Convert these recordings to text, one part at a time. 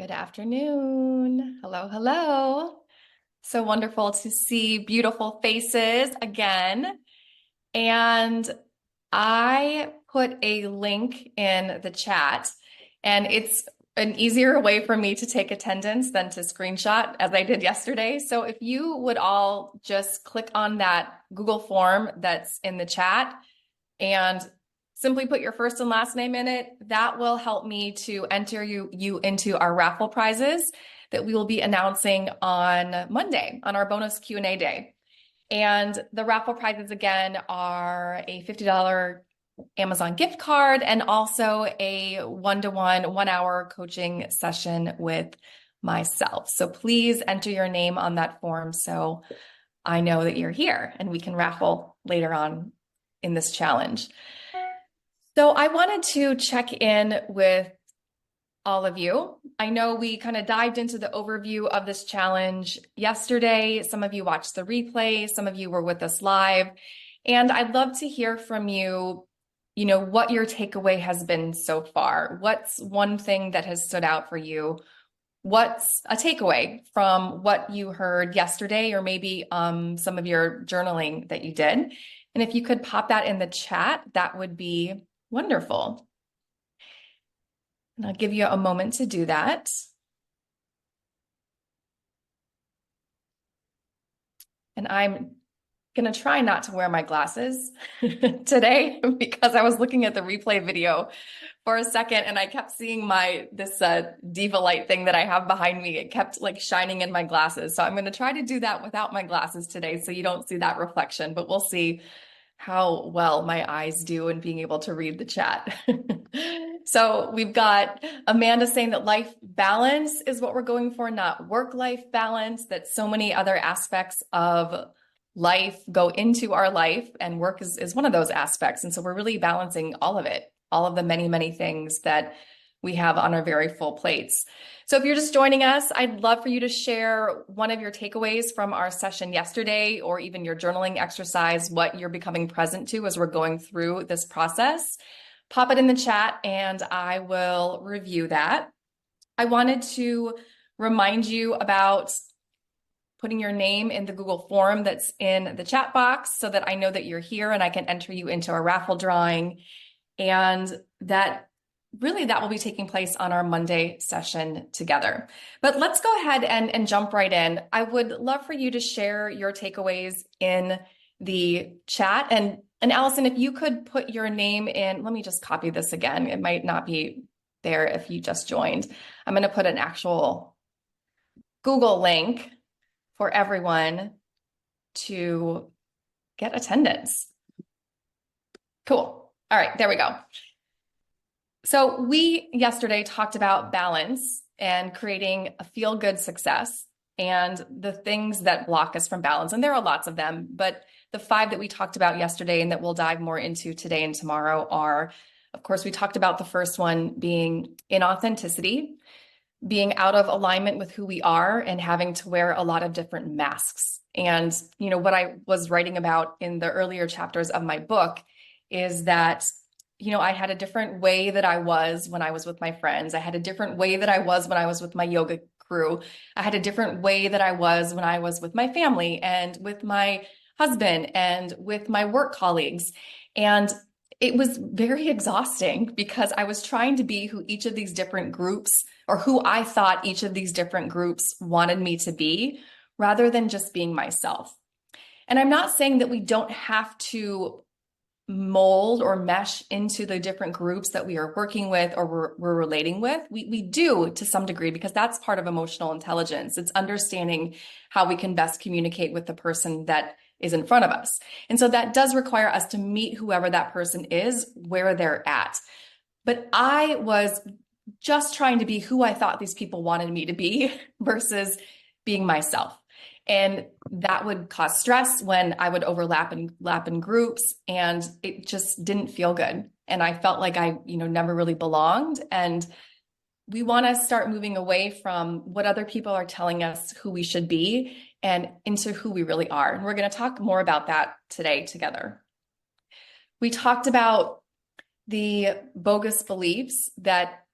Good afternoon. Hello, hello. So wonderful to see beautiful faces again. And I put a link in the chat, and it's an easier way for me to take attendance than to screenshot as I did yesterday. So if you would all just click on that Google form that's in the chat and simply put your first and last name in it, that will help me to enter you into our raffle prizes that we will be announcing on Monday on our bonus Q&A day. And the raffle prizes again are a $50 Amazon gift card and also a one-to-one 1 hour coaching session with myself. So please enter your name on that form so I know that you're here and we can raffle later on in this challenge. So I wanted to check in with all of you. I know we kind of dived into the overview of this challenge yesterday. Some of you watched the replay, some of you were with us live, and I'd love to hear from you, what your takeaway has been so far. What's one thing that has stood out for you? What's a takeaway from what you heard yesterday, or maybe some of your journaling that you did? And if you could pop that in the chat, that would be wonderful. And I'll give you a moment to do that. And I'm going to try not to wear my glasses today because I was looking at the replay video for a second and I kept seeing this diva light thing that I have behind me. It kept like shining in my glasses. So I'm going to try to do that without my glasses today so you don't see that reflection, but we'll see how well my eyes do in being able to read the chat. So we've got Amanda saying that life balance is what we're going for, not work-life balance, that so many other aspects of life go into our life, and work is one of those aspects. And so we're really balancing all of it, all of the many, many things that we have on our very full plates. So if you're just joining us, I'd love for you to share one of your takeaways from our session yesterday, or even your journaling exercise, what you're becoming present to as we're going through this process. Pop it in the chat and I will review that. I wanted to remind you about putting your name in the Google form that's in the chat box so that I know that you're here and I can enter you into a raffle drawing. And that will be taking place on our Monday session together. But let's go ahead and jump right in. I would love for you to share your takeaways in the chat. And Allison, if you could put your name in, let me just copy this again. It might not be there if you just joined. I'm going to put an actual Google link for everyone to get attendance. Cool. All right, there we go. So we yesterday talked about balance and creating a feel-good success and the things that block us from balance. And there are lots of them, but the 5 that we talked about yesterday and that we'll dive more into today and tomorrow are, of course, we talked about the first one being inauthenticity, being out of alignment with who we are and having to wear a lot of different masks. And, what I was writing about in the earlier chapters of my book is that I had a different way that I was when I was with my friends. I had a different way that I was when I was with my yoga crew. I had a different way that I was when I was with my family and with my husband and with my work colleagues. And it was very exhausting because I was trying to be who each of these different groups, or who I thought each of these different groups wanted me to be, rather than just being myself. And I'm not saying that we don't have to mold or mesh into the different groups that we are working with or we're relating with. We do to some degree, because that's part of emotional intelligence. It's understanding how we can best communicate with the person that is in front of us. And so that does require us to meet whoever that person is where they're at. But I was just trying to be who I thought these people wanted me to be versus being myself. And that would cause stress when I would overlap in groups, and it just didn't feel good. And I felt like I, never really belonged. And we want to start moving away from what other people are telling us who we should be and into who we really are. And we're going to talk more about that today together. We talked about the bogus beliefs that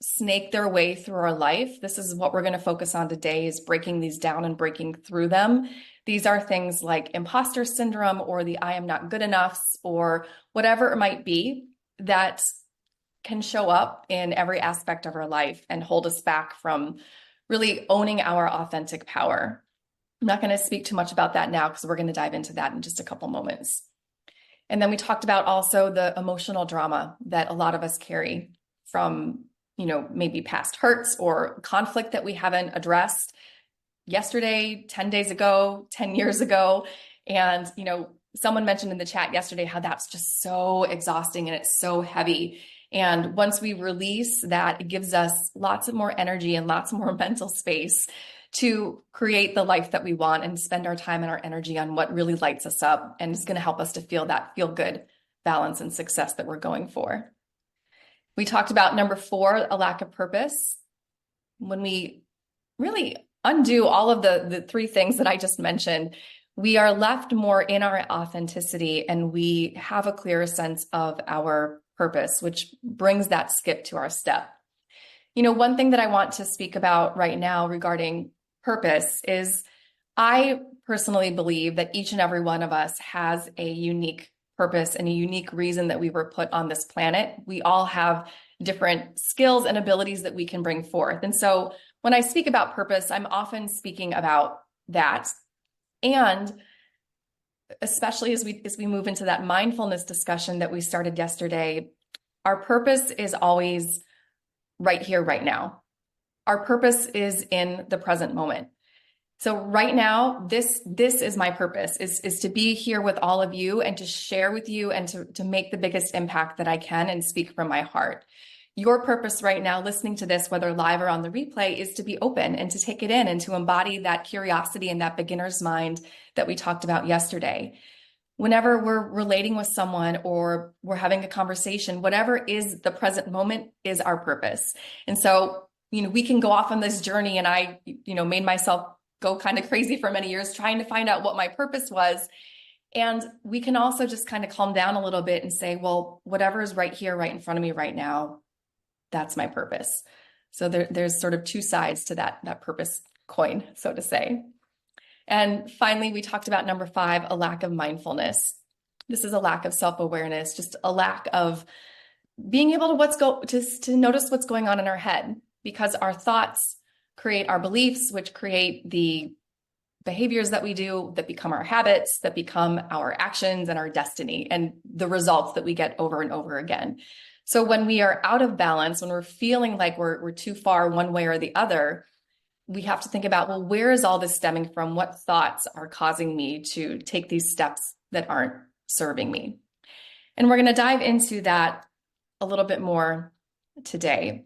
snake their way through our life. This is what we're going to focus on today, is breaking these down and breaking through them. These are things like imposter syndrome or the I am not good enoughs or whatever it might be that can show up in every aspect of our life and hold us back from really owning our authentic power. I'm not going to speak too much about that now because we're going to dive into that in just a couple moments. And then we talked about also the emotional drama that a lot of us carry from, maybe past hurts or conflict that we haven't addressed yesterday, 10 days ago, 10 years ago. And, someone mentioned in the chat yesterday how that's just so exhausting and it's so heavy. And once we release that, it gives us lots of more energy and lots more mental space to create the life that we want and spend our time and our energy on what really lights us up and is going to help us to feel that feel good balance and success that we're going for. We talked about number 4, a lack of purpose. When we really undo all of the 3 things that I just mentioned, we are left more in our authenticity and we have a clearer sense of our purpose, which brings that skip to our step. One thing that I want to speak about right now regarding purpose is I personally believe that each and every one of us has a unique purpose and a unique reason that we were put on this planet. We all have different skills and abilities that we can bring forth. And so when I speak about purpose, I'm often speaking about that. And especially as we move into that mindfulness discussion that we started yesterday, our purpose is always right here, right now. Our purpose is in the present moment. So right now, this is my purpose, is to be here with all of you and to share with you and to make the biggest impact that I can and speak from my heart. Your purpose right now, listening to this, whether live or on the replay, is to be open and to take it in and to embody that curiosity and that beginner's mind that we talked about yesterday. Whenever we're relating with someone or we're having a conversation, whatever is the present moment is our purpose. And so, we can go off on this journey, and I, made myself go kind of crazy for many years trying to find out what my purpose was. And we can also just kind of calm down a little bit and say, well, whatever is right here, right in front of me right now, that's my purpose. So there's sort of 2 sides to that purpose coin, so to say. And finally, we talked about number 5, a lack of mindfulness. This is a lack of self-awareness, just a lack of being able to notice what's going on in our head, because our thoughts create our beliefs, which create the behaviors that we do, that become our habits, that become our actions and our destiny, and the results that we get over and over again. So when we are out of balance, when we're feeling like we're too far one way or the other, we have to think about, well, where is all this stemming from? What thoughts are causing me to take these steps that aren't serving me? And we're going to dive into that a little bit more today.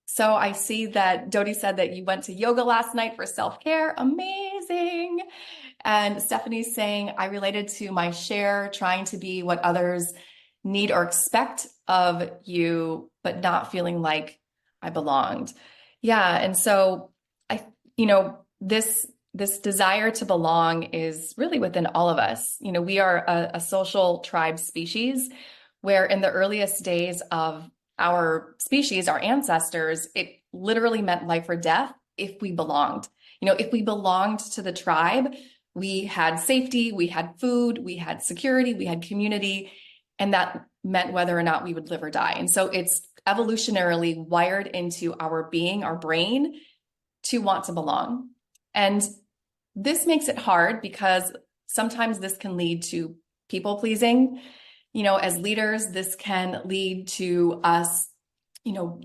So I see that Dodie said that you went to yoga last night for self-care. Amazing. And Stephanie's saying, I related to my share, trying to be what others need or expect of you, but not feeling like I belonged. Yeah. And so this desire to belong is really within all of us. We are a social tribe species where in the earliest days of our species, our ancestors, it literally meant life or death if we belonged. If we belonged to the tribe, we had safety, we had food, we had security, we had community, and that meant whether or not we would live or die. And so it's evolutionarily wired into our being, our brain, to want to belong. And this makes it hard because sometimes this can lead to people pleasing. As leaders, this can lead to us,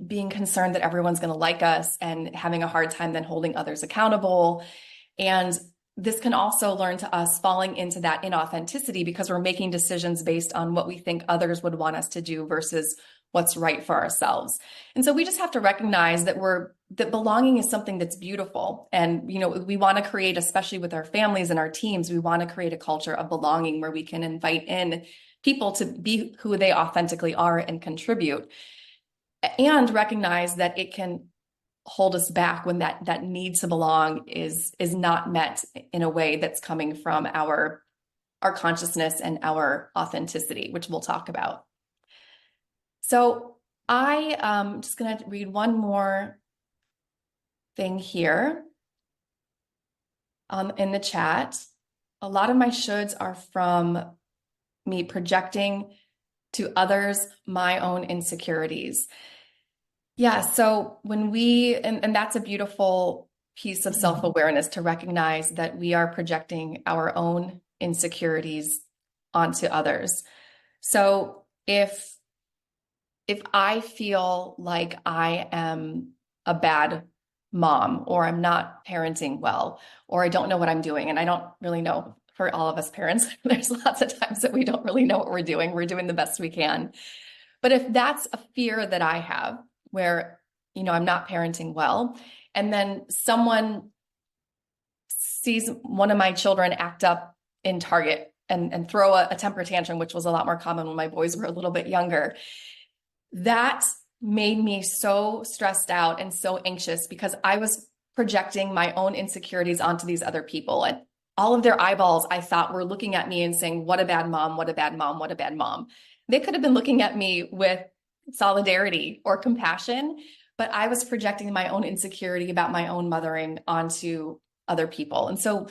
being concerned that everyone's going to like us and having a hard time then holding others accountable. And this can also learn to us falling into that inauthenticity because we're making decisions based on what we think others would want us to do versus what's right for ourselves. And so we just have to recognize that belonging is something that's beautiful. And, we want to create, especially with our families and our teams, we want to create a culture of belonging where we can invite in people to be who they authentically are and contribute, and recognize that it can hold us back when that need to belong is not met in a way that's coming from our consciousness and our authenticity, which we'll talk about. So I'm just going to read one more thing here in the chat. A lot of my shoulds are from me projecting to others my own insecurities. Yeah, so when and that's a beautiful piece of self-awareness to recognize that we are projecting our own insecurities onto others. So if I feel like I am a bad mom, or I'm not parenting well, or I don't know what I'm doing, and I don't really know, for all of us parents, there's lots of times that we don't really know what we're doing. We're doing the best we can. But if that's a fear that I have, where, I'm not parenting well, and then someone sees one of my children act up in Target and throw a temper tantrum, which was a lot more common when my boys were a little bit younger, that made me so stressed out and so anxious because I was projecting my own insecurities onto these other people. And all of their eyeballs, I thought, were looking at me and saying, what a bad mom, what a bad mom, what a bad mom. They could have been looking at me with solidarity or compassion, but I was projecting my own insecurity about my own mothering onto other people. And so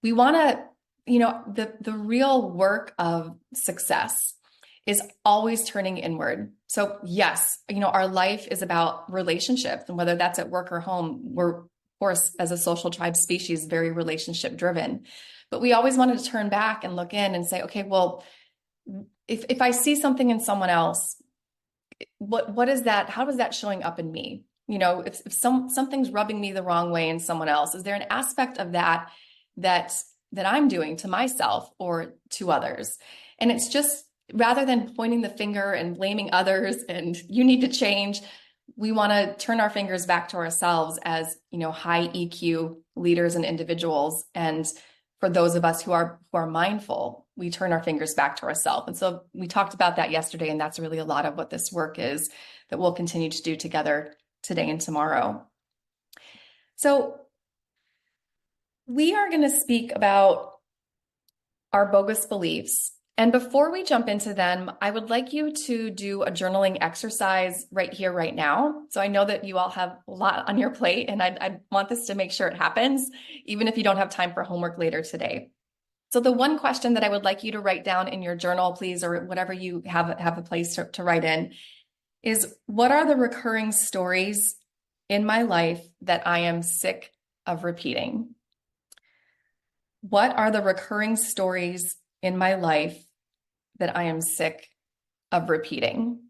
we want to, the real work of success is always turning inward. So yes, our life is about relationships, and whether that's at work or home, we're, of course, as a social tribe species, very relationship driven. But we always wanted to turn back and look in and say, okay, well, if I see something in someone else, what is that? How is that showing up in me? If something's rubbing me the wrong way in someone else, is there an aspect of that I'm doing to myself or to others? And it's just, rather than pointing the finger and blaming others and you need to change, we want to turn our fingers back to ourselves as, high EQ leaders and individuals. And for those of us who are mindful, we turn our fingers back to ourselves. And so we talked about that yesterday, and that's really a lot of what this work is that we'll continue to do together today and tomorrow. So we are going to speak about our bogus beliefs. And before we jump into them, I would like you to do a journaling exercise right here, right now. So I know that you all have a lot on your plate, and I want this to make sure it happens, even if you don't have time for homework later today. So the one question that I would like you to write down in your journal, please, or whatever you have a place to write in, is, what are the recurring stories in my life that I am sick of repeating? What are the recurring stories in my life that I am sick of repeating?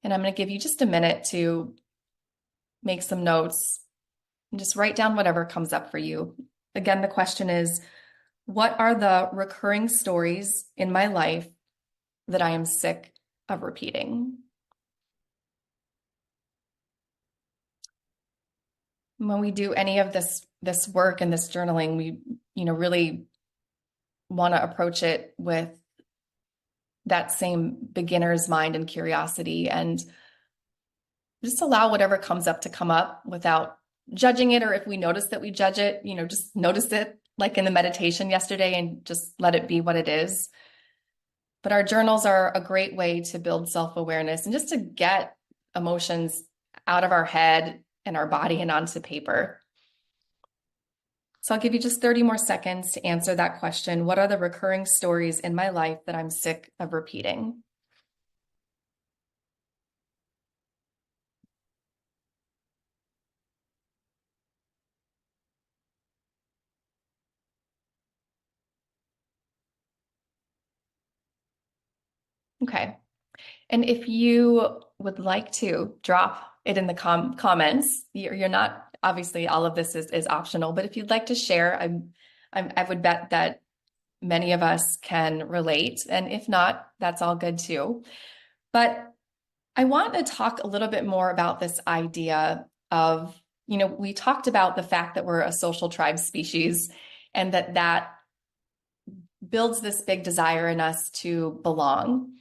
And I'm going to give you just a minute to make some notes and just write down whatever comes up for you. Again, the question is, what are the recurring stories in my life that I am sick of repeating? When we do any of this work and this journaling, we, really want to approach it with that same beginner's mind and curiosity, and just allow whatever comes up to come up without judging it. Or if we notice that we judge it, just notice it, like in the meditation yesterday, and just let it be what it is. But our journals are a great way to build self-awareness and just to get emotions out of our head and our body and onto paper. So I'll give you just 30 more seconds to answer that question. What are the recurring stories in my life that I'm sick of repeating? Okay. And if you would like to drop it in the comments, you're not, obviously all of this is optional, but if you'd like to share, I would bet that many of us can relate. And if not, that's all good too. But I want to talk a little bit more about this idea of, we talked about the fact that we're a social tribe species, and that builds this big desire in us to belong.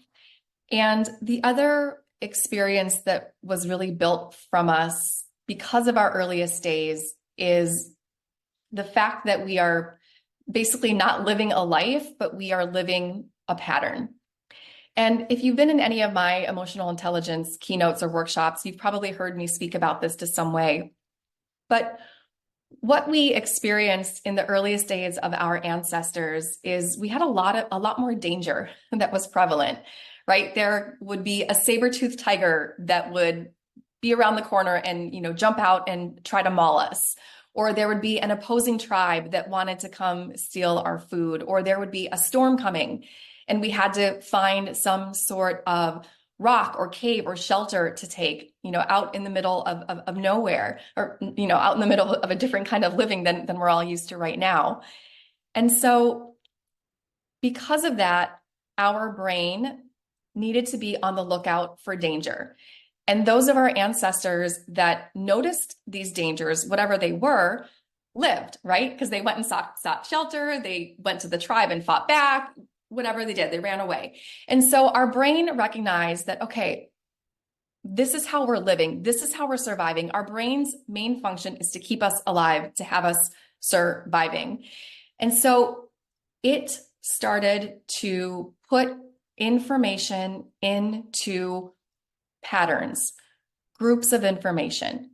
And the other experience that was really built from us because of our earliest days is the fact that we are basically not living a life, but we are living a pattern. And if you've been in any of my emotional intelligence keynotes or workshops, you've probably heard me speak about this to some way. But what we experienced in the earliest days of our ancestors is we had a lot more danger that was prevalent, right? There would be a saber-toothed tiger that would be around the corner and, jump out and try to maul us. Or there would be an opposing tribe that wanted to come steal our food, or there would be a storm coming and we had to find some sort of rock or cave or shelter to take, out in the middle of nowhere, or, out in the middle of a different kind of living than we're all used to right now. And so because of that, our brain needed to be on the lookout for danger. And those of our ancestors that noticed these dangers, whatever they were, lived, right? Because they went and sought shelter, they went to the tribe and fought back, whatever they did, they ran away. And so our brain recognized that, okay, this is how we're living, this is how we're surviving. Our brain's main function is to keep us alive, to have us surviving. And so it started to put information into patterns, groups of information,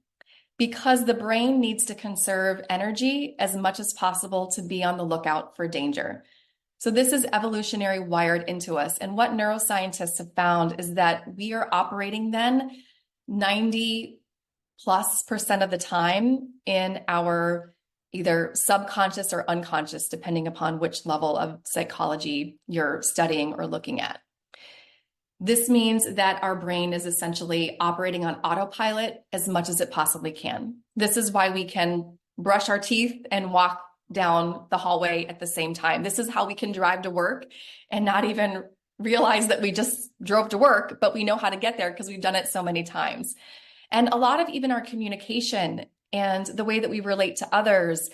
because the brain needs to conserve energy as much as possible to be on the lookout for danger. So this is evolutionary wired into us. And what neuroscientists have found is that we are operating then 90+% of the time in our either subconscious or unconscious, depending upon which level of psychology you're studying or looking at. This means that our brain is essentially operating on autopilot as much as it possibly can. This is why we can brush our teeth and walk down the hallway at the same time. This is how we can drive to work and not even realize that we just drove to work, but we know how to get there because we've done it so many times. And a lot of even our communication and the way that we relate to others,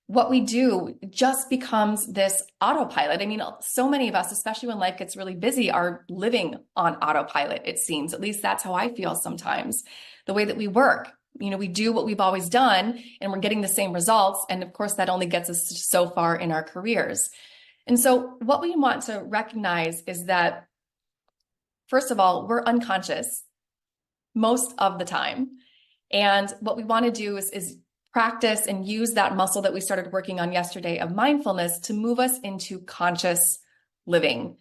what we do just becomes this autopilot. I mean, so many of us, especially when life gets really busy, are living on autopilot, it seems. At least that's how I feel sometimes. The way that we work, we do what we've always done and we're getting the same results. And of course, that only gets us so far in our careers. And so what we want to recognize is that, first of all, we're unconscious most of the time. And what we want to do is practice and use that muscle that we started working on yesterday of mindfulness to move us into conscious living,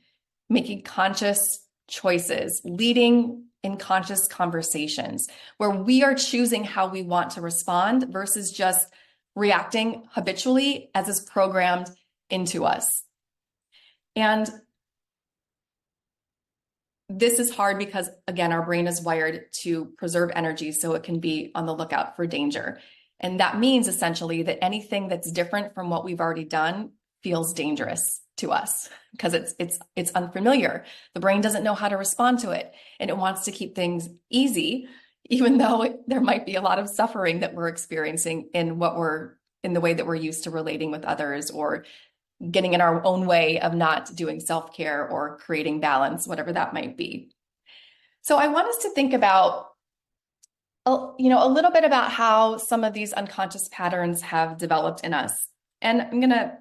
making conscious choices, leading in conscious conversations where we are choosing how we want to respond versus just reacting habitually as is programmed into us. And this is hard because, again, our brain is wired to preserve energy so it can be on the lookout for danger. And that means essentially that anything that's different from what we've already done feels dangerous to us because it's unfamiliar. The brain doesn't know how to respond to it, and it wants to keep things easy, even though there might be a lot of suffering that we're experiencing in the way that we're used to relating with others or getting in our own way of not doing self-care or creating balance, whatever that might be. So I want us to think about a little bit about how some of these unconscious patterns have developed in us. And I'm gonna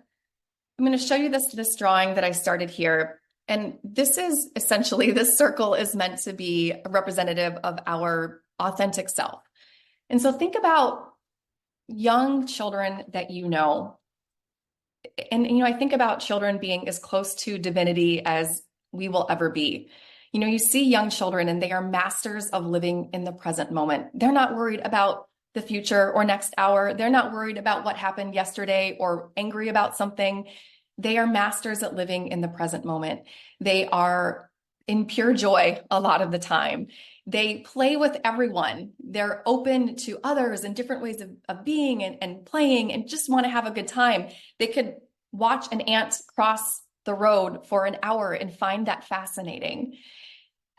show you this drawing that I started here. And this is essentially, this circle is meant to be a representative of our authentic self. And so think about young children that you know. And, I think about children being as close to divinity as we will ever be. You see young children and they are masters of living in the present moment. They're not worried about the future or next hour. They're not worried about what happened yesterday or angry about something. They are masters at living in the present moment. They are in pure joy a lot of the time. They play with everyone. They're open to others and different ways of being and playing and just want to have a good time. They could watch an ant cross the road for an hour and find that fascinating.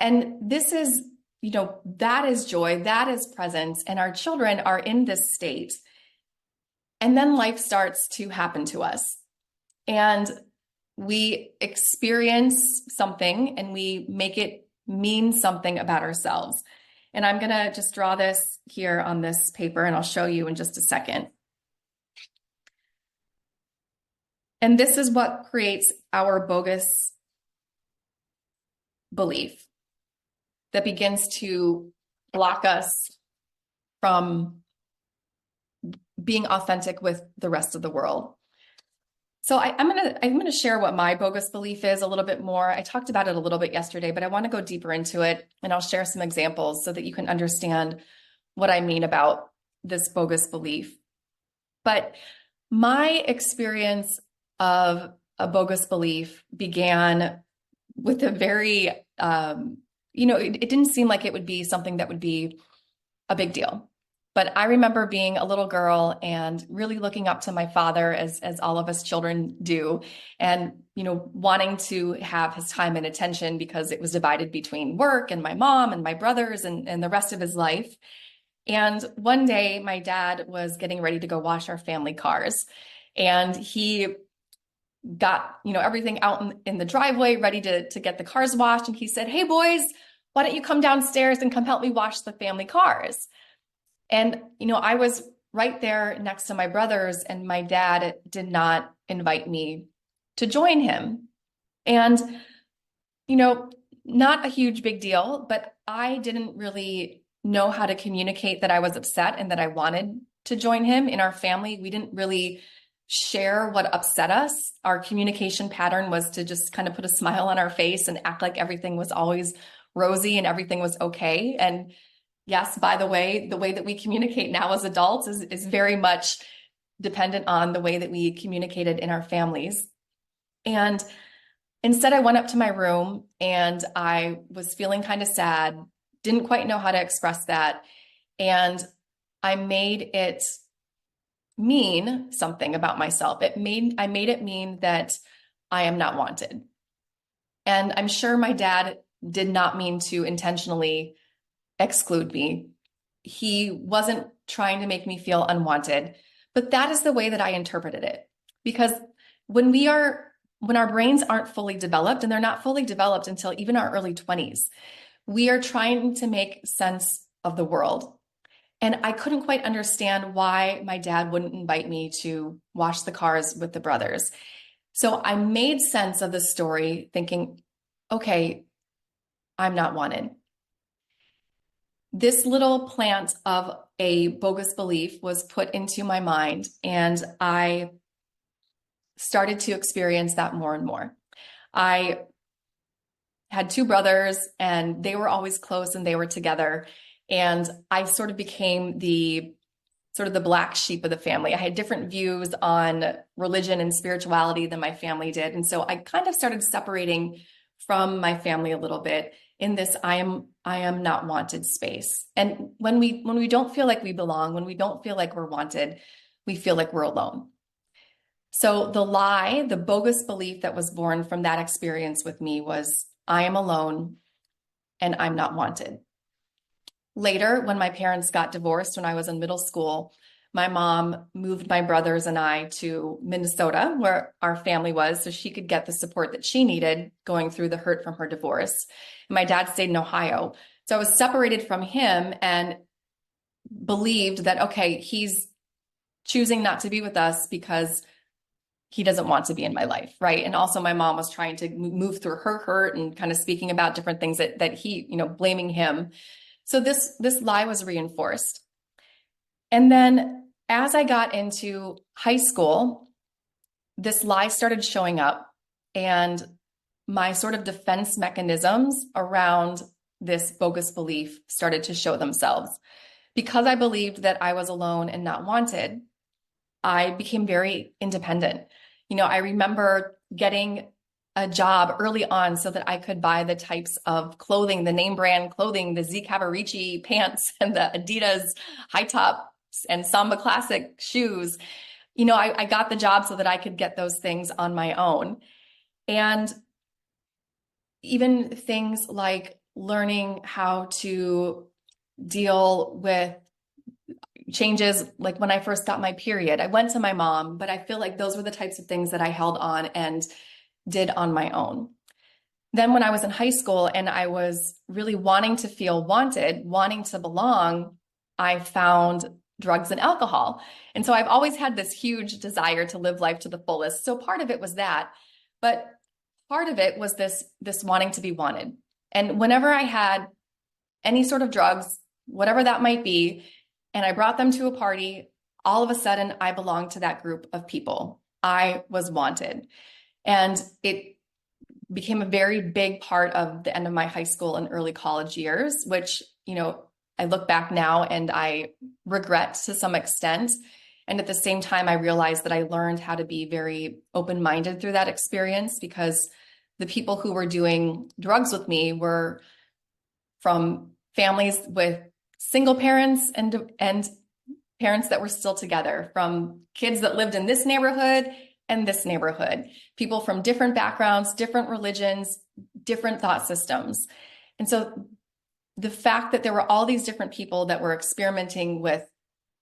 And this is, that is joy, that is presence. And our children are in this state. And then life starts to happen to us. And we experience something and we make it mean something about ourselves. And I'm going to just draw this here on this paper and I'll show you in just a second. And this is what creates our bogus belief that begins to block us from being authentic with the rest of the world. So I'm gonna share what my bogus belief is a little bit more. I talked about it a little bit yesterday, but I want to go deeper into it, and I'll share some examples so that you can understand what I mean about this bogus belief. But my experience of a bogus belief began with a very, it didn't seem like it would be something that would be a big deal. But I remember being a little girl and really looking up to my father, as all of us children do, and wanting to have his time and attention because it was divided between work and my mom and my brothers and the rest of his life. And one day my dad was getting ready to go wash our family cars, and he got everything out in the driveway ready to get the cars washed. And he said, "Hey boys, why don't you come downstairs and come help me wash the family cars?" And, I was right there next to my brothers, and my dad did not invite me to join him. And, not a huge big deal, but I didn't really know how to communicate that I was upset and that I wanted to join him. In our family, we didn't really share what upset us. Our communication pattern was to just kind of put a smile on our face and act like everything was always rosy and everything was okay. And yes, by the way that we communicate now as adults is very much dependent on the way that we communicated in our families. And instead, I went up to my room and I was feeling kind of sad, didn't quite know how to express that. And I made it mean something about myself. I made it mean that I am not wanted. And I'm sure my dad did not mean to intentionally exclude me. He wasn't trying to make me feel unwanted, but that is the way that I interpreted it. Because when our brains aren't fully developed, and they're not fully developed until even our early 20s, we are trying to make sense of the world. And I couldn't quite understand why my dad wouldn't invite me to wash the cars with the brothers. So I made sense of the story thinking, okay, I'm not wanted. This little plant of a bogus belief was put into my mind, and I started to experience that more and more. I had two brothers, and they were always close and they were together. And I sort of became the black sheep of the family. I had different views on religion and spirituality than my family did. And so I kind of started separating from my family a little bit in this I am not wanted space. And when we don't feel like we belong, when we don't feel like we're wanted, we feel like we're alone. So the bogus belief that was born from that experience with me was I am alone and I'm not wanted. Later, when my parents got divorced when I was in middle school, my mom moved my brothers and I to Minnesota, where our family was, so she could get the support that she needed going through the hurt from her divorce. And my dad stayed in Ohio. So I was separated from him and believed that, okay, he's choosing not to be with us because he doesn't want to be in my life, right? And also my mom was trying to move through her hurt and kind of speaking about different things that he, blaming him. So this lie was reinforced. And then as I got into high school, this lie started showing up, and my sort of defense mechanisms around this bogus belief started to show themselves. Because I believed that I was alone and not wanted, I became very independent. I remember getting a job early on so that I could buy the types of clothing, the name brand clothing, the Z Cavaricci pants and the Adidas high tops and Samba Classic shoes. I got the job so that I could get those things on my own. And even things like learning how to deal with changes, like when I first got my period, I went to my mom, but I feel like those were the types of things that I held on and did on my own. Then when I was in high school and I was really wanting to feel wanted, wanting to belong, I found drugs and alcohol. And so I've always had this huge desire to live life to the fullest. So part of it was that, but part of it was this wanting to be wanted. And whenever I had any sort of drugs, whatever that might be, and I brought them to a party, all of a sudden I belonged to that group of people. I was wanted. And it became a very big part of the end of my high school and early college years, which, I look back now and I regret to some extent. And at the same time, I realized that I learned how to be very open-minded through that experience, because the people who were doing drugs with me were from families with single parents and parents that were still together, from kids that lived in this neighborhood and this neighborhood, people from different backgrounds, different religions, different thought systems. And so the fact that there were all these different people that were experimenting with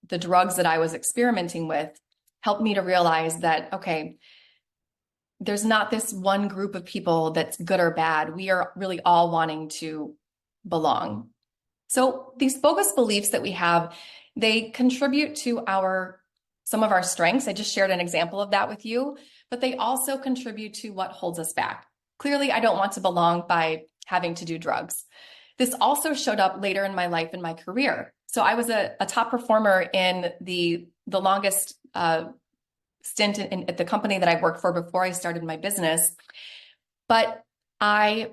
the drugs that I was experimenting with helped me to realize that, okay, there's not this one group of people that's good or bad. We are really all wanting to belong. So these bogus beliefs that we have, they contribute to some of our strengths. I just shared an example of that with you, but they also contribute to what holds us back. Clearly, I don't want to belong by having to do drugs. This also showed up later in my life and my career. So I was a top performer in the longest stint at the company that I worked for before I started my business. But I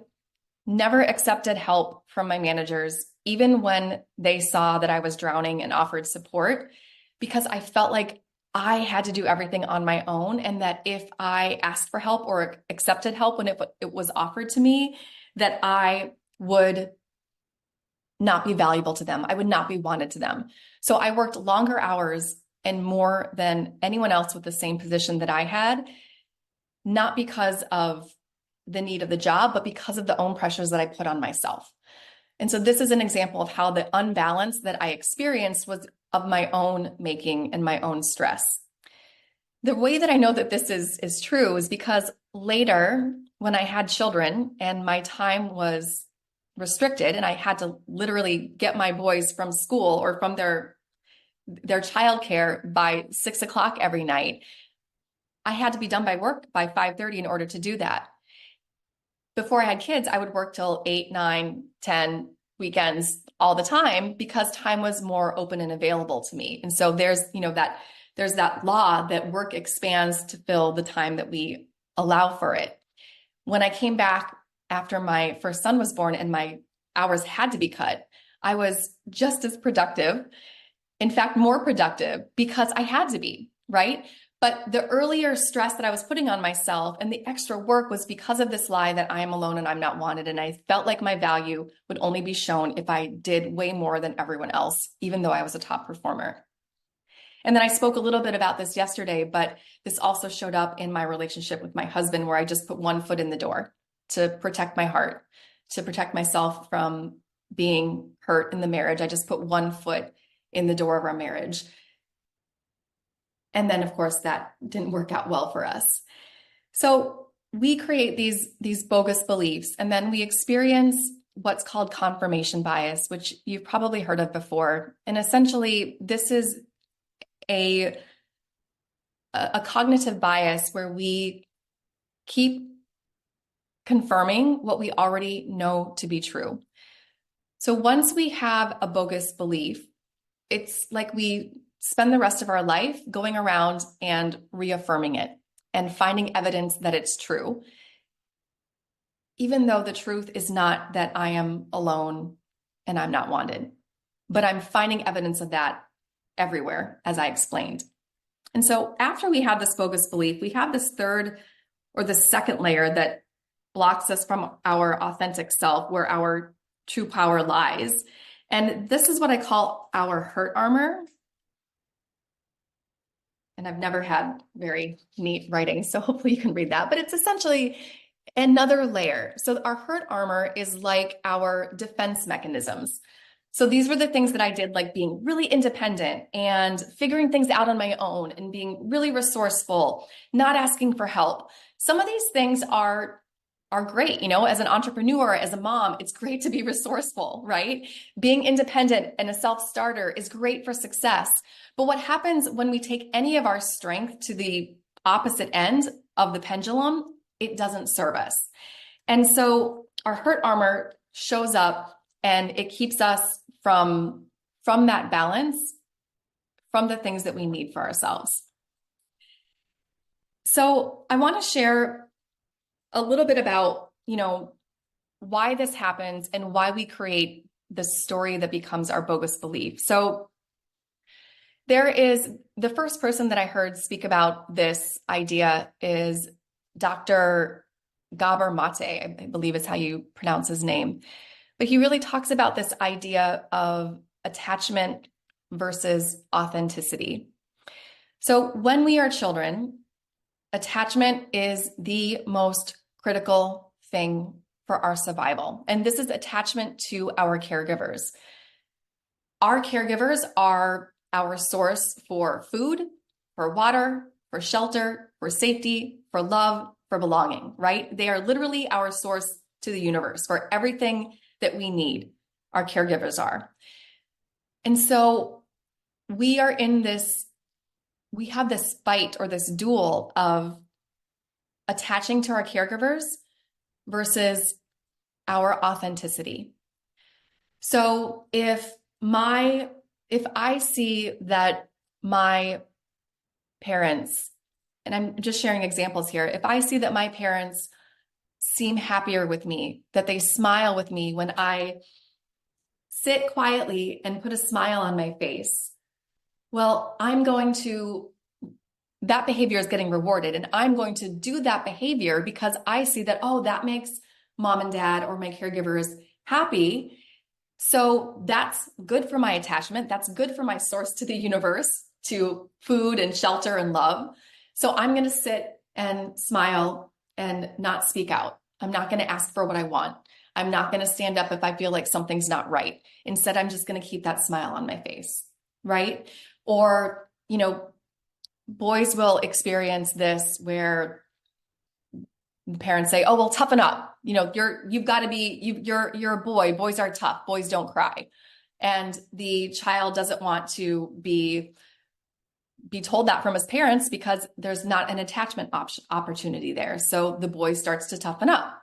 never accepted help from my managers, even when they saw that I was drowning and offered support, because I felt like I had to do everything on my own. And that if I asked for help or accepted help when it was offered to me, that I would not be valuable to them. I would not be wanted to them. So I worked longer hours and more than anyone else with the same position that I had, not because of the need of the job, but because of the own pressures that I put on myself. And so this is an example of how the unbalance that I experienced was of my own making and my own stress. The way that I know that this is true is because later, when I had children and my time was restricted and I had to literally get my boys from school or from their childcare by 6 o'clock every night, I had to be done by work by 5:30 in order to do that. Before I had kids, I would work till 8, 9, 10 weekends all the time, because time was more open and available to me. And so there's that law that work expands to fill the time that we allow for it. When I came back after my first son was born and my hours had to be cut, I was just as productive, in fact, more productive, because I had to be, right? But the earlier stress that I was putting on myself and the extra work was because of this lie that I am alone and I'm not wanted. And I felt like my value would only be shown if I did way more than everyone else, even though I was a top performer. And then I spoke a little bit about this yesterday, but this also showed up in my relationship with my husband, where I just put one foot in the door to protect my heart, to protect myself from being hurt in the marriage. I just put one foot in the door of our marriage. And then, of course, that didn't work out well for us. So we create these bogus beliefs, and then we experience what's called confirmation bias, which you've probably heard of before. And essentially, this is a cognitive bias where we keep confirming what we already know to be true. So once we have a bogus belief, it's like we spend the rest of our life going around and reaffirming it and finding evidence that it's true, even though the truth is not that I am alone and I'm not wanted. But I'm finding evidence of that everywhere, as I explained. And so after we have this bogus belief, we have this third or the second layer that blocks us from our authentic self, where our true power lies. And this is what I call our hurt armor. And I've never had very neat writing, so hopefully you can read that. But it's essentially another layer. So our hurt armor is like our defense mechanisms. So these were the things that I did, like being really independent and figuring things out on my own and being really resourceful, not asking for help. Some of these things are great, as an entrepreneur, as a mom, it's great to be resourceful, right? Being independent and a self-starter is great for success. But what happens when we take any of our strength to the opposite end of the pendulum? It doesn't serve us. And so our hurt armor shows up and it keeps us from that balance, from the things that we need for ourselves. So I want to share a little bit about, why this happens and why we create the story that becomes our bogus belief. So there is the first person that I heard speak about this idea is Dr. Gabor Mate, I believe is how you pronounce his name. But he really talks about this idea of attachment versus authenticity. So when we are children, attachment is the most critical thing for our survival. And this is attachment to our caregivers. Our caregivers are our source for food, for water, for shelter, for safety, for love, for belonging, right? They are literally our source to the universe for everything that we need. Our caregivers are. And so we have this fight or this duel of attaching to our caregivers versus our authenticity. So if I see that my parents, and I'm just sharing examples here, if I see that my parents seem happier with me, that they smile with me when I sit quietly and put a smile on my face, well, that behavior is getting rewarded, and I'm going to do that behavior because I see that, oh, that makes mom and dad or my caregivers happy. So that's good for my attachment. That's good for my source to the universe, to food and shelter and love. So I'm going to sit and smile and not speak out. I'm not going to ask for what I want. I'm not going to stand up if I feel like something's not right. Instead, I'm just going to keep that smile on my face, right? Or, boys will experience this where parents say, "Oh, well, toughen up. You've got to be, you're a boy. Boys are tough. Boys don't cry." And the child doesn't want to be told that from his parents because there's not an attachment opportunity there. So the boy starts to toughen up,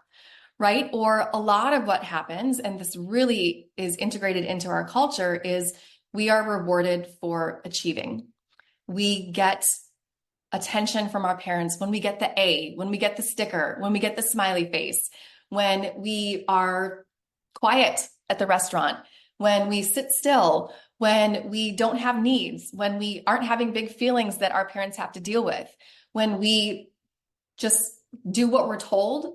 right? Or a lot of what happens, and this really is integrated into our culture, is we are rewarded for achieving. We get attention from our parents when we get the A, when we get the sticker, when we get the smiley face, when we are quiet at the restaurant, when we sit still, when we don't have needs, when we aren't having big feelings that our parents have to deal with, when we just do what we're told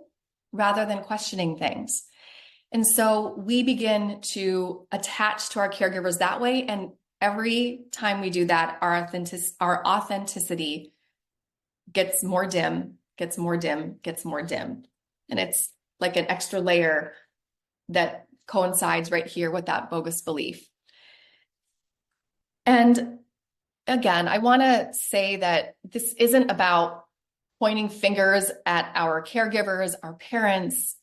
rather than questioning things. And so we begin to attach to our caregivers that way. And every time we do that, our authenticity gets more dim, gets more dim, gets more dim. And it's like an extra layer that coincides right here with that bogus belief. And again, I want to say that this isn't about pointing fingers at our caregivers, our parents.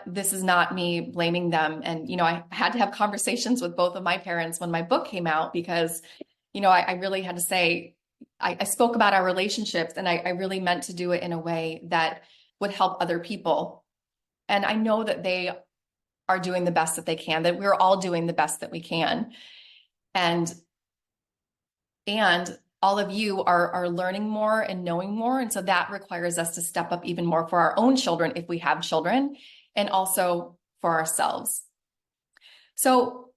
This is not me blaming them. And, I had to have conversations with both of my parents when my book came out because, I really had to say, I spoke about our relationships, and I really meant to do it in a way that would help other people. And I know that they are doing the best that they can, that we're all doing the best that we can. And all of you are learning more and knowing more. And so that requires us to step up even more for our own children, if we have children, and also for ourselves. So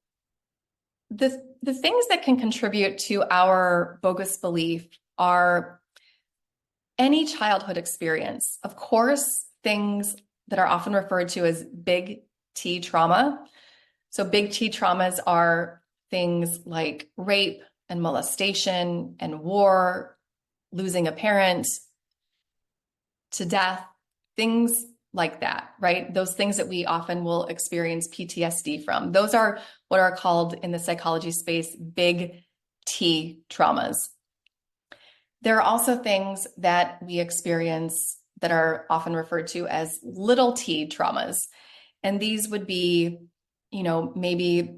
the things that can contribute to our bogus belief are any childhood experience. Of course, things that are often referred to as big T trauma. So big T traumas are things like rape and molestation and war, losing a parent to death, things like that, right? Those things that we often will experience PTSD from. Those are what are called in the psychology space big T traumas. There are also things that we experience that are often referred to as little T traumas. And these would be, maybe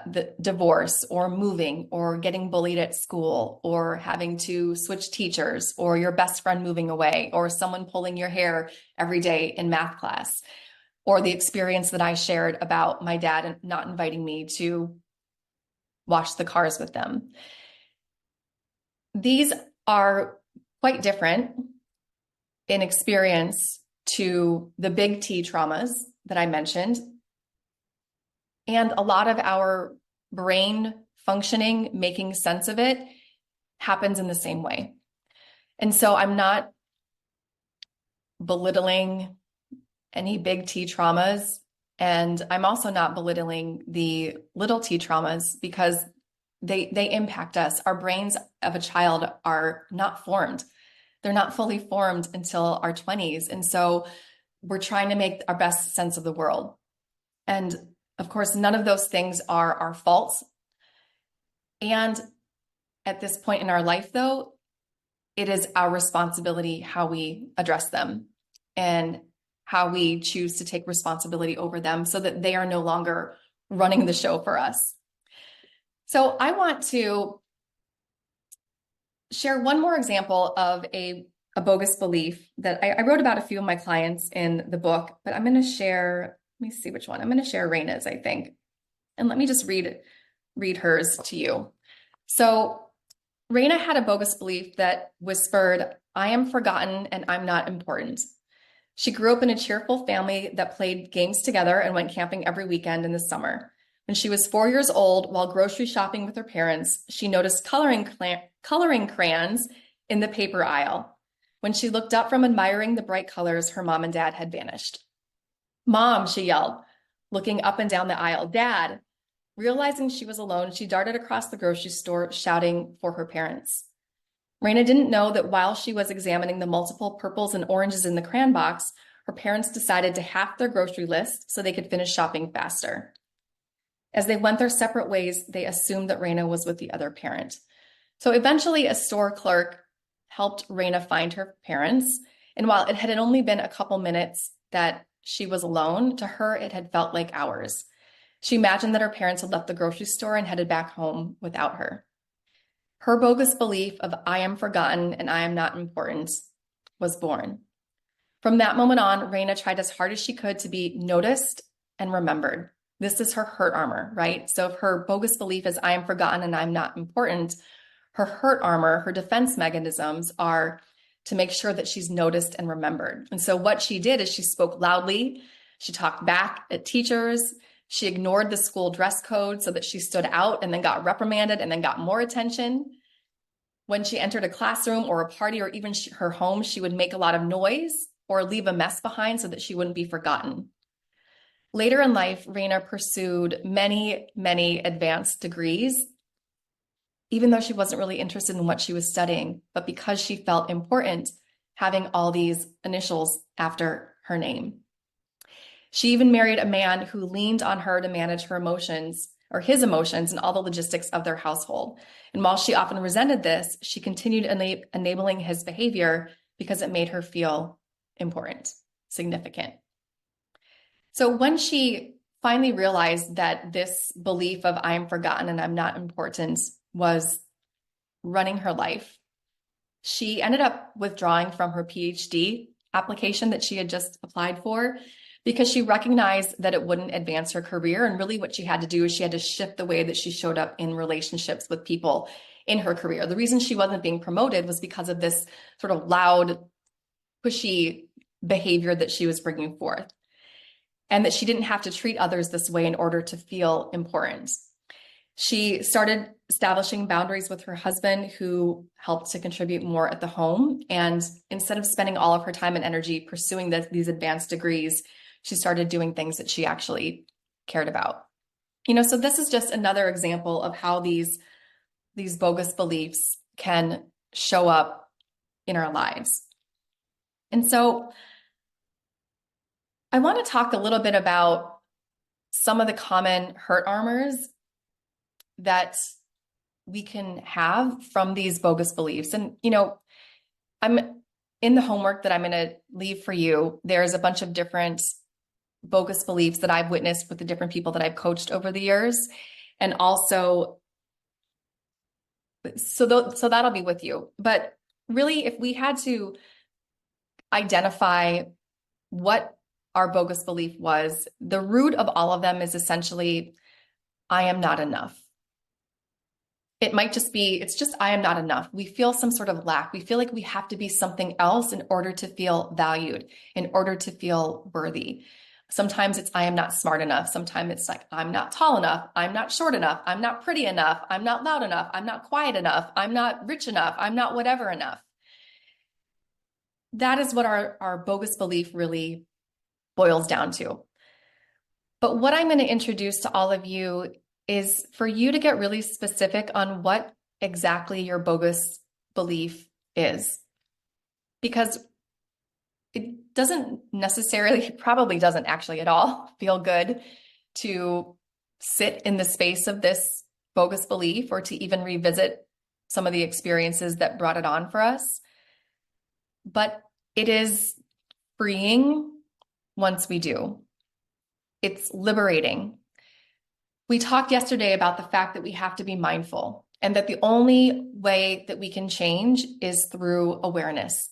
the divorce or moving or getting bullied at school or having to switch teachers or your best friend moving away or someone pulling your hair every day in math class. or the experience that I shared about my dad not inviting me to wash the cars with them. These are quite different in experience to the big T traumas that I mentioned. And a lot of our brain functioning, making sense of it, happens in the same way. And so I'm not belittling any big T traumas. And I'm also not belittling the little T traumas because they impact us. Our brains of a child are not formed. They're not fully formed until our 20s. And so we're trying to make our best sense of the world. And of course, none of those things are our faults. And at this point in our life, though, it is our responsibility how we address them and how we choose to take responsibility over them so that they are no longer running the show for us. So I want to share one more example of a bogus belief that I wrote about a few of my clients in the book, but I'm going to share, let me see which one. I'm going to share Raina's, I think. And let me just read hers to you. So Raina had a bogus belief that whispered, "I am forgotten and I'm not important." She grew up in a cheerful family that played games together and went camping every weekend in the summer. When she was 4 years old, while grocery shopping with her parents, she noticed coloring crayons in the paper aisle. When she looked up from admiring the bright colors, her mom and dad had vanished. "Mom," she yelled, looking up and down the aisle. "Dad." Realizing she was alone, she darted across the grocery store, shouting for her parents. Raina didn't know that while she was examining the multiple purples and oranges in the crayon box, her parents decided to half their grocery list so they could finish shopping faster. As they went their separate ways, they assumed that Raina was with the other parent. So eventually, a store clerk helped Raina find her parents. And while it had only been a couple minutes that she was alone, to her, it had felt like hours. She imagined that her parents had left the grocery store and headed back home without her. Her bogus belief of "I am forgotten and I am not important" was born. From that moment on, Raina tried as hard as she could to be noticed and remembered. This is her hurt armor, right? So if her bogus belief is "I am forgotten and I'm not important," her hurt armor, her defense mechanisms are to make sure that she's noticed and remembered. And so what she did is she spoke loudly, she talked back at teachers, she ignored the school dress code so that she stood out and then got reprimanded and then got more attention. When she entered a classroom or a party or even her home, she would make a lot of noise or leave a mess behind so that she wouldn't be forgotten. Later in life, Raina pursued many, many advanced degrees, even though she wasn't really interested in what she was studying, but because she felt important having all these initials after her name. She even married a man who leaned on her to manage her emotions or his emotions and all the logistics of their household. And while she often resented this, she continued enabling his behavior because it made her feel important, significant. So when she finally realized that this belief of "I am forgotten and I'm not important" was running her life, she ended up withdrawing from her PhD application that she had just applied for because she recognized that it wouldn't advance her career. And really what she had to do is she had to shift the way that she showed up in relationships with people in her career. The reason she wasn't being promoted was because of this sort of loud, pushy behavior that she was bringing forth, and that she didn't have to treat others this way in order to feel important. She started establishing boundaries with her husband, who helped to contribute more at the home. And instead of spending all of her time and energy pursuing these advanced degrees, she started doing things that she actually cared about. So this is just another example of how these bogus beliefs can show up in our lives. And so I want to talk a little bit about some of the common hurt armors that we can have from these bogus beliefs. And, I'm in the homework that I'm going to leave for you. There's a bunch of different bogus beliefs that I've witnessed with the different people that I've coached over the years. And also, so that'll be with you. But really, if we had to identify what our bogus belief was, the root of all of them is essentially, I am not enough. It might just be, it's just, I am not enough. We feel some sort of lack. We feel like we have to be something else in order to feel valued, in order to feel worthy. Sometimes it's, I am not smart enough. Sometimes it's like, I'm not tall enough. I'm not short enough. I'm not pretty enough. I'm not loud enough. I'm not quiet enough. I'm not rich enough. I'm not whatever enough. That is what our bogus belief really boils down to. But what I'm going to introduce to all of you is for you to get really specific on what exactly your bogus belief is. Because it doesn't necessarily, it probably doesn't actually at all feel good to sit in the space of this bogus belief or to even revisit some of the experiences that brought it on for us. But it is freeing once we do. It's liberating. We talked yesterday about the fact that we have to be mindful and that the only way that we can change is through awareness.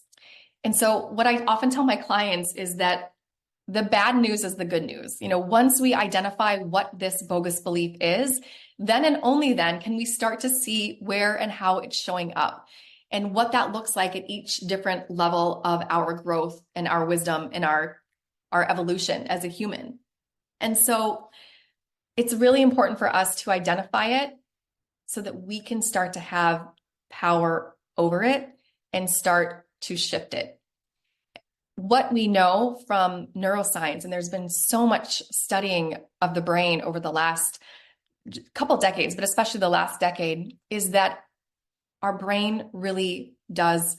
And so what I often tell my clients is that the bad news is the good news. Once we identify what this bogus belief is, then and only then can we start to see where and how it's showing up and what that looks like at each different level of our growth and our wisdom and our evolution as a human. And so it's really important for us to identify it so that we can start to have power over it and start to shift it. What we know from neuroscience, and there's been so much studying of the brain over the last couple decades, but especially the last decade, is that our brain really does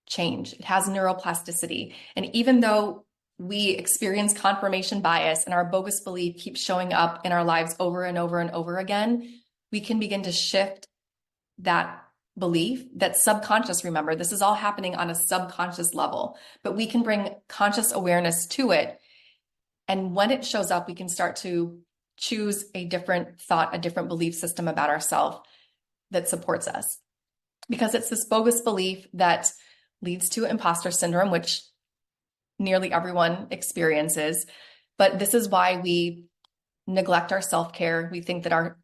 change. It has neuroplasticity. And even though we experience confirmation bias and our bogus belief keeps showing up in our lives over and over and over again, we can begin to shift that belief, that subconscious. Remember, this is all happening on a subconscious level, but we can bring conscious awareness to it. And when it shows up, we can start to choose a different thought, a different belief system about ourselves that supports us. Because it's this bogus belief that leads to imposter syndrome, which nearly everyone experiences. But this is why we neglect our self-care. We think that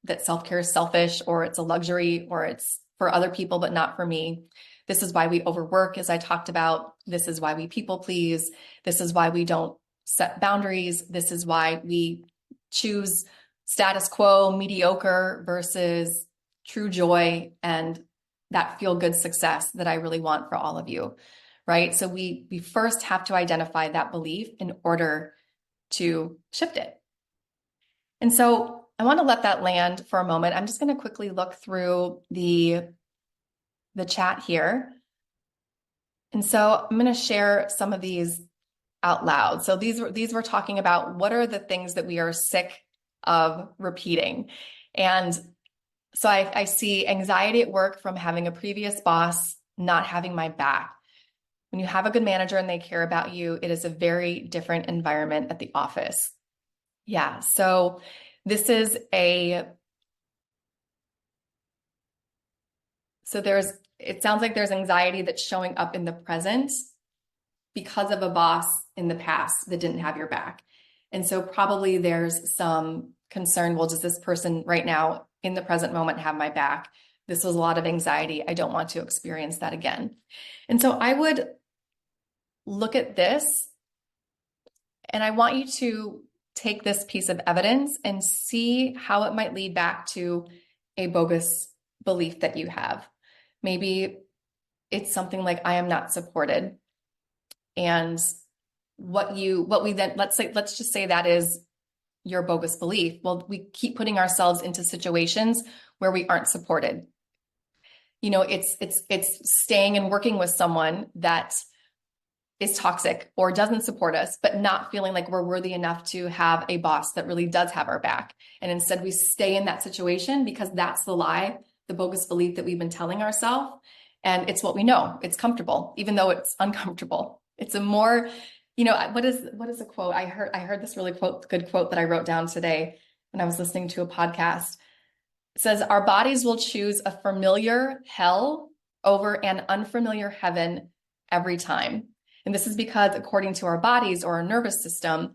that self-care is selfish, or it's a luxury, or it's for other people, but not for me. This is why we overwork, as I talked about. This is why we people please. This is why we don't set boundaries. This is why we choose status quo, mediocre versus true joy and that feel-good success that I really want for all of you, right? So we first have to identify that belief in order to shift it. And so I want to let that land for a moment. I'm just going to quickly look through the chat here. And so I'm going to share some of these out loud. So these were talking about what are the things that we are sick of repeating. And so I see anxiety at work from having a previous boss not having my back. When you have a good manager and they care about you, it is a very different environment at the office. Yeah, so this is it sounds like there's anxiety that's showing up in the present because of a boss in the past that didn't have your back. And so probably there's some concern, well, does this person right now in the present moment have my back? This was a lot of anxiety. I don't want to experience that again. And so I would look at this and I want you to take this piece of evidence and see how it might lead back to a bogus belief that you have. Maybe it's something like, I am not supported. And let's just say that is your bogus belief. Well, we keep putting ourselves into situations where we aren't supported. It's staying and working with someone that is toxic or doesn't support us, but not feeling like we're worthy enough to have a boss that really does have our back. And instead we stay in that situation because that's the lie, the bogus belief that we've been telling ourselves. And it's what we know. It's comfortable, even though it's uncomfortable. It's a more, what is a quote? I heard this really good quote that I wrote down today when I was listening to a podcast. It says, our bodies will choose a familiar hell over an unfamiliar heaven every time. And this is because according to our bodies or our nervous system,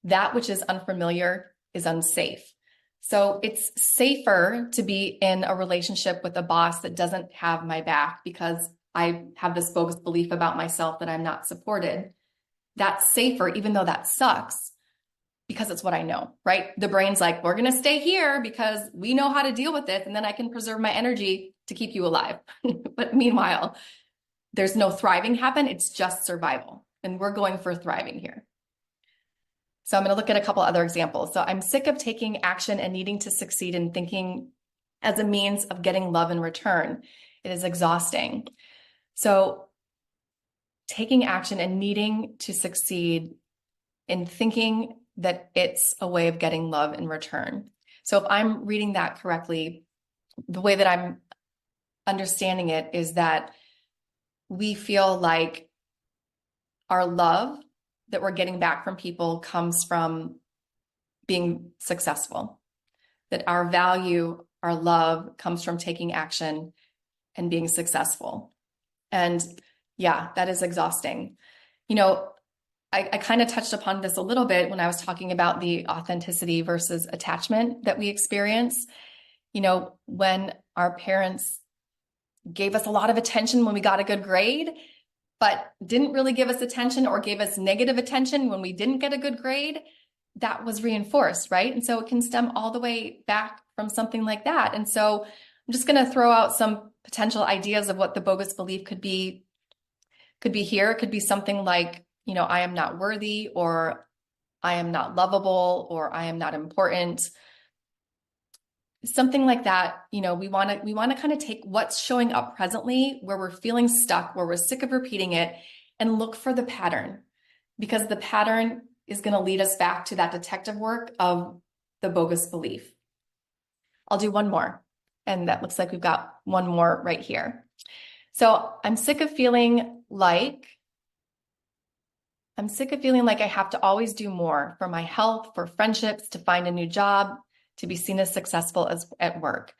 that which is unfamiliar is unsafe. So it's safer to be in a relationship with a boss that doesn't have my back because I have this bogus belief about myself that I'm not supported. That's safer, even though that sucks, because it's what I know, right? The brain's like, we're going to stay here because we know how to deal with it. And then I can preserve my energy to keep you alive. But meanwhile, there's no thriving happen. It's just survival. And we're going for thriving here. So I'm going to look at a couple other examples. So I'm sick of taking action and needing to succeed in thinking as a means of getting love in return. It is exhausting. So taking action and needing to succeed in thinking that it's a way of getting love in return. So if I'm reading that correctly, the way that I'm understanding it is that we feel like our love that we're getting back from people comes from being successful, that our value, our love comes from taking action and being successful. And yeah, that is exhausting. You know, I kind of touched upon this a little bit when I was talking about the authenticity versus attachment that we experience. You know, when our parents gave us a lot of attention when we got a good grade, but didn't really give us attention or gave us negative attention when we didn't get a good grade, that was reinforced, right? And so it can stem all the way back from something like that. And so I'm just going to throw out some potential ideas of what the bogus belief could be here. It could be something like, you know, I am not worthy, or I am not lovable, or I am not important. Something like that. You know, we want to kind of take what's showing up presently where we're feeling stuck, where we're sick of repeating it, and look for the pattern, because the pattern is going to lead us back to that detective work of the bogus belief. I'll do one more. And that looks like we've got one more right here. So I'm sick of feeling like I have to always do more for my health, for friendships, to find a new job, to be seen as successful as at work.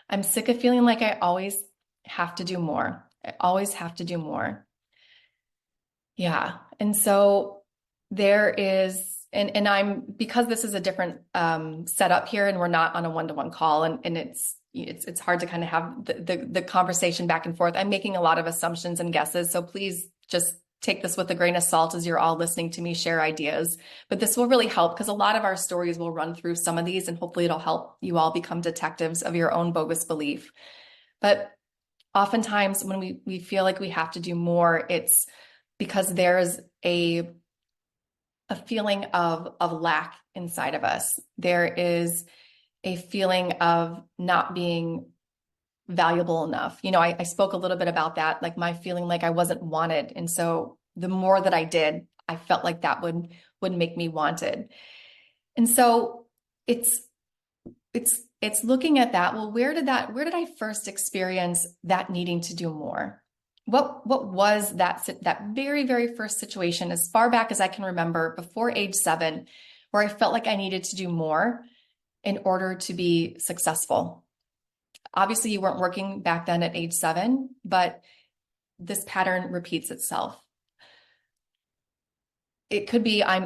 I'm sick of feeling like I always have to do more. I always have to do more. Yeah. And so there is, and I'm, because this is a different setup here and we're not on a one-to-one call, and it's hard to kind of have the conversation back and forth. I'm making a lot of assumptions and guesses. So please just take this with a grain of salt as you're all listening to me share ideas. But this will really help, because a lot of our stories will run through some of these, and hopefully it'll help you all become detectives of your own bogus belief. But oftentimes when we feel like we have to do more, it's because there's a feeling of lack inside of us. There is a feeling of not being valuable enough. You know, I spoke a little bit about that, like my feeling like I wasn't wanted. And so the more that I did, I felt like that would make me wanted. And so it's looking at that. Well, where did I first experience that needing to do more? What was that very, very first situation, as far back as I can remember, before age 7, where I felt like I needed to do more in order to be successful? Obviously, you weren't working back then at age 7, but this pattern repeats itself. It could be I'm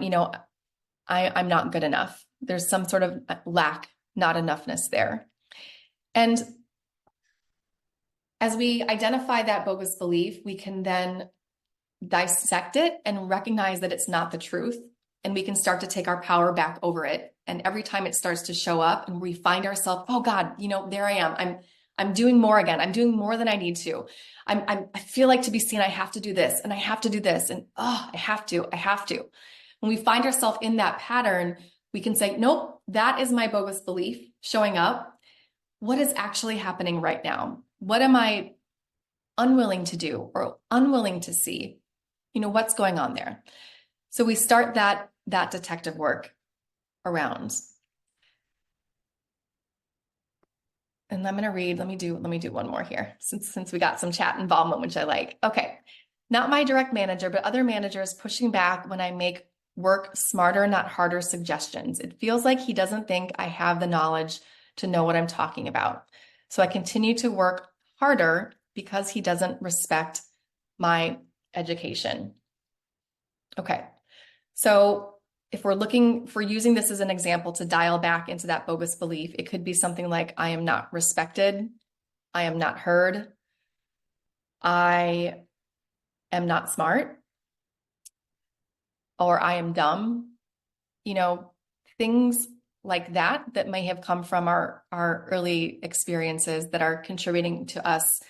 not good enough. There's some sort of lack, not enoughness there. And as we identify that bogus belief, we can then dissect it and recognize that it's not the truth. And we can start to take our power back over it. And every time it starts to show up and we find ourselves, oh God, there I am. I'm doing more again. I'm doing more than I need to. I feel like to be seen, I have to do this and I have to do this. And I have to. When we find ourselves in that pattern, we can say, nope, that is my bogus belief showing up. What is actually happening right now? What am I unwilling to do or unwilling to see? What's going on there? So we start that detective work around. And I'm going to read, let me do one more here since we got some chat involvement, which I like. Okay. Not my direct manager, but other managers pushing back when I make work smarter, not harder suggestions. It feels like he doesn't think I have the knowledge to know what I'm talking about. So I continue to work harder because he doesn't respect my education. Okay. So if we're using this as an example to dial back into that bogus belief, it could be something like, I am not respected. I am not heard. I am not smart, or I am dumb. You know, things like that may have come from our early experiences that are contributing to us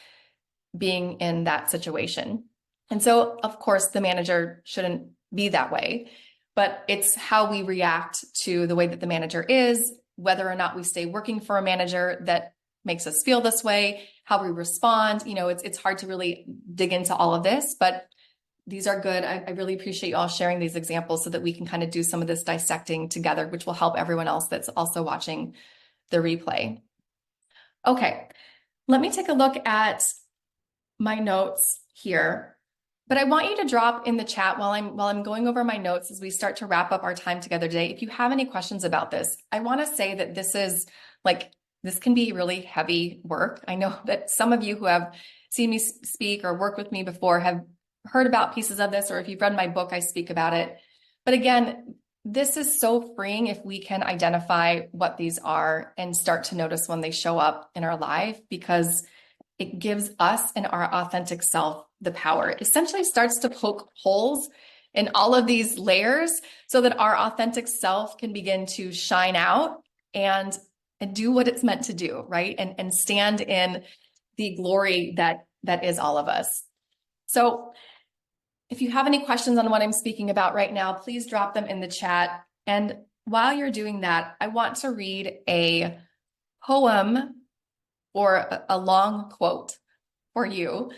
being in that situation. And so, of course, the manager shouldn't be that way, but it's how we react to the way that the manager is, whether or not we stay working for a manager that makes us feel this way, how we respond. You know, it's hard to really dig into all of this, but these are good. I really appreciate you all sharing these examples so that we can kind of do some of this dissecting together, which will help everyone else that's also watching the replay. Okay, let me take a look at my notes here. But I want you to drop in the chat while I'm going over my notes as we start to wrap up our time together today. If you have any questions about this, I want to say that this can be really heavy work. I know that some of you who have seen me speak or work with me before have heard about pieces of this, or if you've read my book, I speak about it. But again, this is so freeing if we can identify what these are and start to notice when they show up in our life, because it gives us and our authentic self the power. It essentially starts to poke holes in all of these layers so that our authentic self can begin to shine out and do what it's meant to do, right? And stand in the glory that is all of us. So if you have any questions on what I'm speaking about right now, please drop them in the chat. And while you're doing that, I want to read a poem or a long quote for you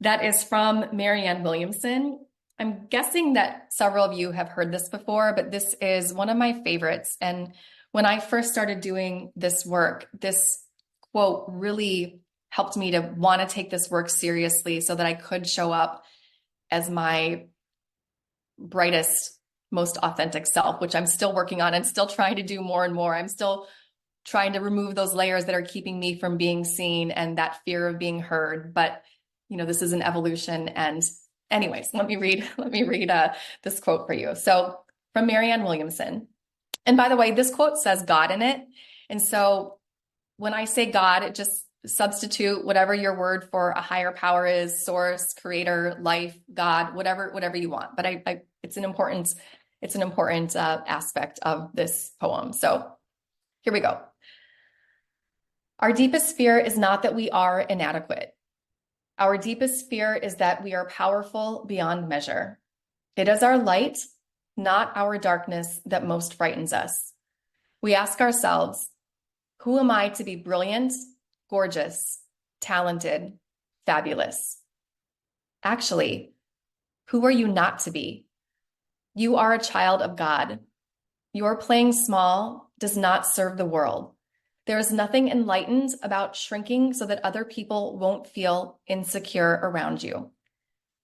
that is from Marianne Williamson. I'm guessing that several of you have heard this before, but this is one of my favorites. And when I first started doing this work, this quote really helped me to want to take this work seriously so that I could show up as my brightest, most authentic self, which I'm still working on and still trying to do more and more. I'm still trying to remove those layers that are keeping me from being seen and that fear of being heard. But, you know, this is an evolution. And anyways, let me read this quote for you. So from Marianne Williamson. And by the way, this quote says God in it. And so when I say God, it just substitute whatever your word for a higher power is: source, creator, life, God, whatever you want. But it's an important aspect of this poem. So here we go. Our deepest fear is not that we are inadequate. Our deepest fear is that we are powerful beyond measure. It is our light, not our darkness, that most frightens us. We ask ourselves, who am I to be brilliant, gorgeous, talented, fabulous? Actually, who are you not to be? You are a child of God. Your playing small does not serve the world. There is nothing enlightened about shrinking so that other people won't feel insecure around you.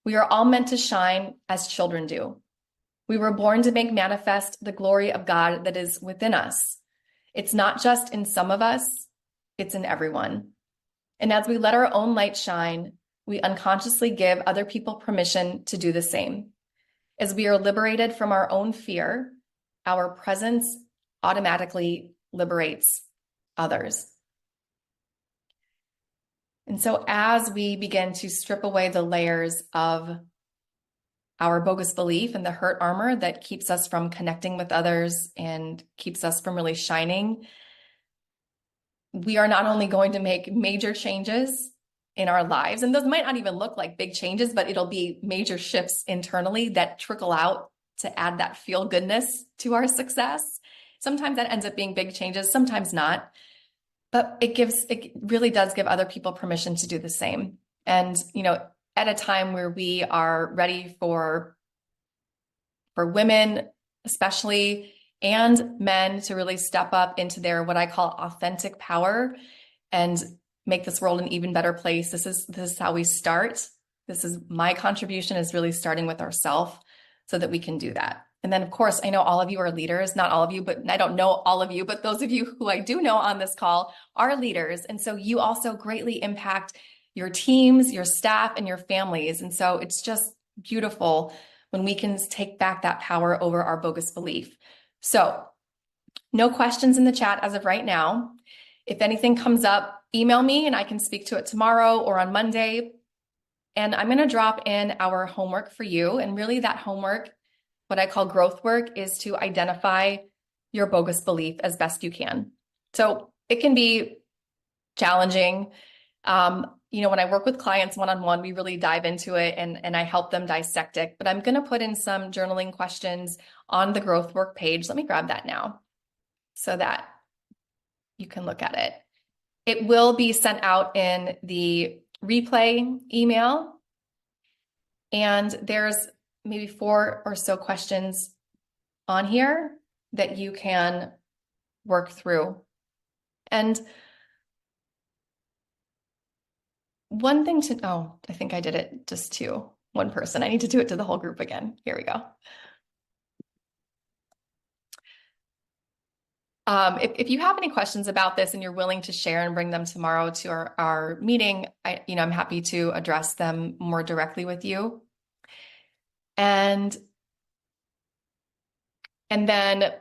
We are all meant to shine as children do. We were born to make manifest the glory of God that is within us. It's not just in some of us, it's in everyone. And as we let our own light shine, we unconsciously give other people permission to do the same. As we are liberated from our own fear, our presence automatically liberates others. And so as we begin to strip away the layers of our bogus belief and the hurt armor that keeps us from connecting with others and keeps us from really shining, we are not only going to make major changes in our lives, and those might not even look like big changes, but it'll be major shifts internally that trickle out to add that feel goodness to our success. Sometimes that ends up being big changes, sometimes not. But it really does give other people permission to do the same. And, you know, at a time where we are ready for women, especially, and men to really step up into their, what I call authentic power and make this world an even better place. This is how we start. This is my contribution, is really starting with ourselves so that we can do that. And then, of course, I know all of you are leaders, not all of you, but I don't know all of you, but those of you who I do know on this call are leaders. And so you also greatly impact your teams, your staff, and your families. And so it's just beautiful when we can take back that power over our bogus belief. So no questions in the chat as of right now. If anything comes up, email me and I can speak to it tomorrow or on Monday. And I'm going to drop in our homework for you. And really that homework, what I call growth work, is to identify your bogus belief as best you can. So it can be challenging. When I work with clients one-on-one, we really dive into it and I help them dissect it. But I'm going to put in some journaling questions on the growth work page. Let me grab that now so that you can look at it. It will be sent out in the replay email. And there's maybe 4 or so questions on here that you can work through. And one thing I think I did it just to one person. I need to do it to the whole group again. Here we go. If you have any questions about this and you're willing to share and bring them tomorrow to our meeting, I'm happy to address them more directly with you. And then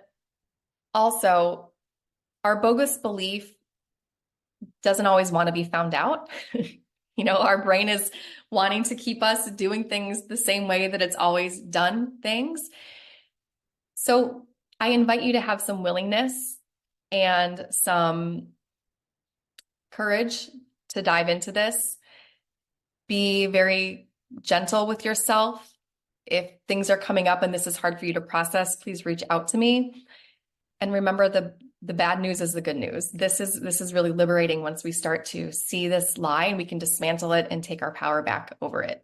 also, our bogus belief doesn't always want to be found out. Our brain is wanting to keep us doing things the same way that it's always done things. So I invite you to have some willingness and some courage to dive into this. Be very gentle with yourself. If things are coming up and this is hard for you to process, please reach out to me. And remember, the bad news is the good news. This is really liberating once we start to see this lie and we can dismantle it and take our power back over it.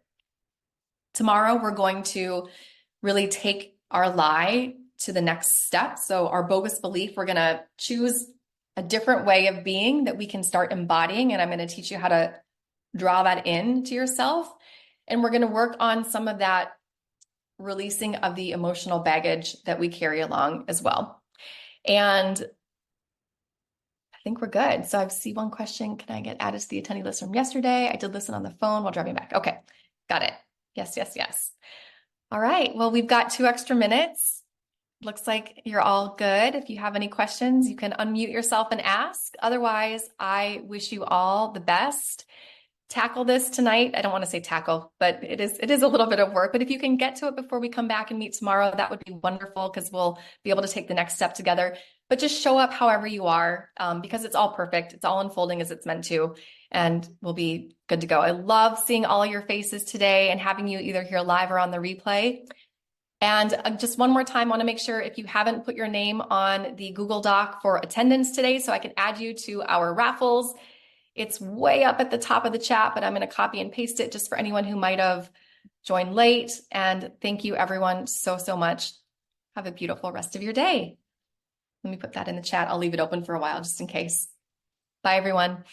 Tomorrow, we're going to really take our lie to the next step. So our bogus belief, we're going to choose a different way of being that we can start embodying. And I'm going to teach you how to draw that in to yourself. And we're going to work on some of that releasing of the emotional baggage that we carry along as well. And I think we're good. So I see one question. Can I get added to the attendee list from yesterday? I did listen on the phone while driving back. Okay, got it. Yes. All right. Well, we've got 2 extra minutes. Looks like you're all good. If you have any questions, you can unmute yourself and ask. Otherwise, I wish you all the best. Tackle this tonight. I don't want to say tackle, but it is a little bit of work. But if you can get to it before we come back and meet tomorrow, that would be wonderful because we'll be able to take the next step together. But just show up however you are, because it's all perfect. It's all unfolding as it's meant to, and we'll be good to go. I love seeing all your faces today and having you either here live or on the replay. And just one more time, I want to make sure if you haven't put your name on the Google Doc for attendance today, so I can add you to our raffles. It's way up at the top of the chat, but I'm going to copy and paste it just for anyone who might have joined late. And thank you everyone so much. Have a beautiful rest of your day. Let me put that in the chat. I'll leave it open for a while just in case. Bye everyone.